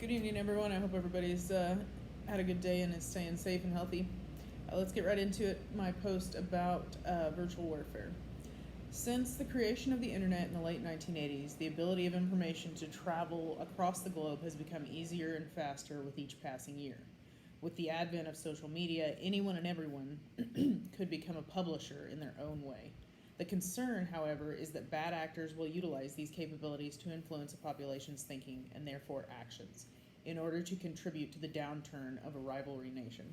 Good evening, everyone. I hope everybody's had a good day and is staying safe and healthy. Let's get right into it. My post about virtual warfare. Since the creation of the internet in the late 1980s, the ability of information to travel across the globe has become easier and faster with each passing year. With the advent of social media, anyone and everyone could become a publisher in their own way. The concern, however, is that bad actors will utilize these capabilities to influence a population's thinking and therefore actions in order to contribute to the downturn of a rivalry nation.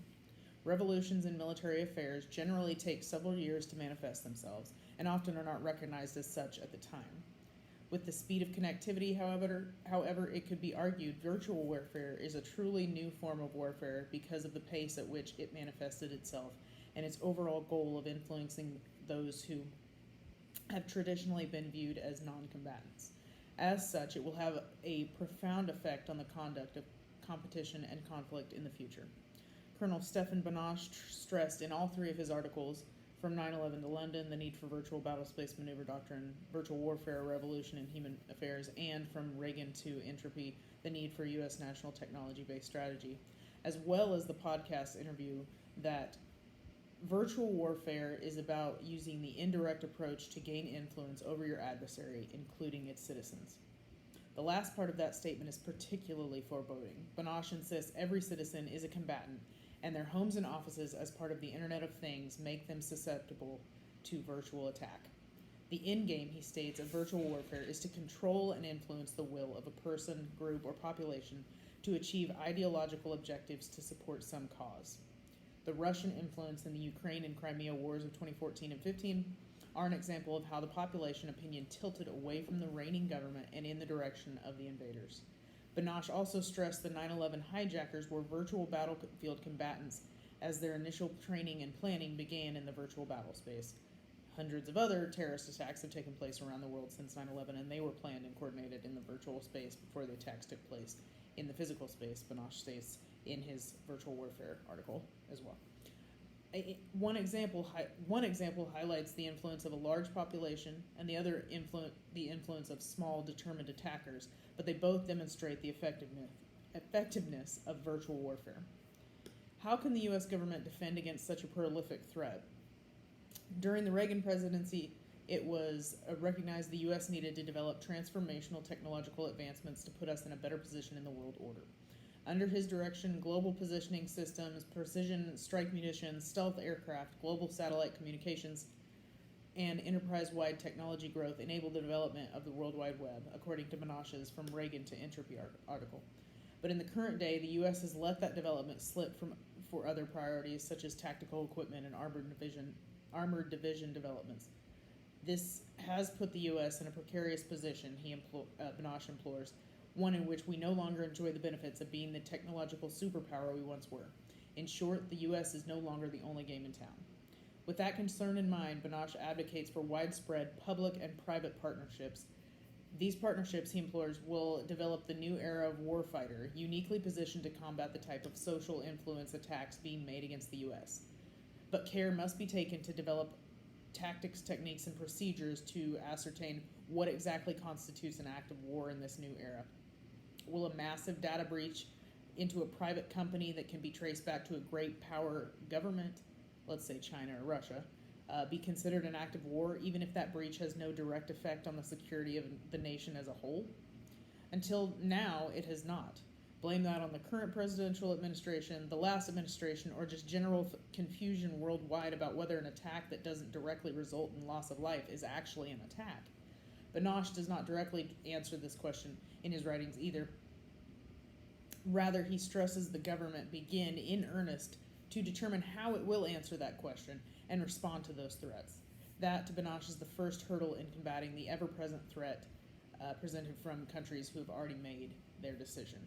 Revolutions in military affairs generally take several years to manifest themselves and often are not recognized as such at the time. With the speed of connectivity, however, it could be argued virtual warfare is a truly new form of warfare because of the pace at which it manifested itself and its overall goal of influencing those who have traditionally been viewed as non-combatants. As such, it will have a profound effect on the conduct of competition and conflict in the future. Colonel Stefan Banach stressed in all three of his articles, from 9/11 to London, the need for virtual battlespace maneuver doctrine, virtual warfare, a revolution in human affairs, and from Reagan to entropy, the need for U.S. national technology-based strategy, as well as the podcast interview that virtual warfare is about using the indirect approach to gain influence over your adversary, including its citizens. The last part of that statement is particularly foreboding. Banach insists every citizen is a combatant, and their homes and offices, as part of the Internet of Things, make them susceptible to virtual attack. The end game, he states, of virtual warfare is to control and influence the will of a person, group, or population to achieve ideological objectives to support some cause. The Russian influence in the Ukraine and Crimea wars of 2014 and 15 are an example of how the population opinion tilted away from the reigning government and in the direction of the invaders. Banach also stressed the 9/11 hijackers were virtual battlefield combatants as their initial training and planning began in the virtual battle space. Hundreds of other terrorist attacks have taken place around the world since 9/11, and they were planned and coordinated in the virtual space before the attacks took place in the physical space, Banach states in his virtual warfare article as well. One example highlights the influence of a large population, and the other the influence of small, determined attackers, but they both demonstrate the effectiveness of virtual warfare. How can the U.S. government defend against such a prolific threat? During the Reagan presidency, it was recognized the U.S. needed to develop transformational technological advancements to put us in a better position in the world order. Under his direction, global positioning systems, precision strike munitions, stealth aircraft, global satellite communications, and enterprise-wide technology growth enabled the development of the World Wide Web, according to Banach's From Reagan to Entropy article. But in the current day, the U.S. has let that development slip for other priorities, such as tactical equipment and armored division developments. This has put the U.S. in a precarious position, Banach implores, one in which we no longer enjoy the benefits of being the technological superpower we once were. In short, the U.S. is no longer the only game in town. With that concern in mind, Banach advocates for widespread public and private partnerships. These partnerships, he implores, will develop the new era of warfighter, uniquely positioned to combat the type of social influence attacks being made against the U.S. But care must be taken to develop tactics, techniques, and procedures to ascertain what exactly constitutes an act of war in this new era. Will a massive data breach into a private company that can be traced back to a great power government, let's say China or Russia, be considered an act of war, even if that breach has no direct effect on the security of the nation as a whole? Until now, it has not. Blame that on the current presidential administration, the last administration, or just general confusion worldwide about whether an attack that doesn't directly result in loss of life is actually an attack. Banach does not directly answer this question in his writings either. Rather, he stresses the government begin in earnest to determine how it will answer that question and respond to those threats. That, to Banach, is the first hurdle in combating the ever-present threat presented from countries who have already made their decision.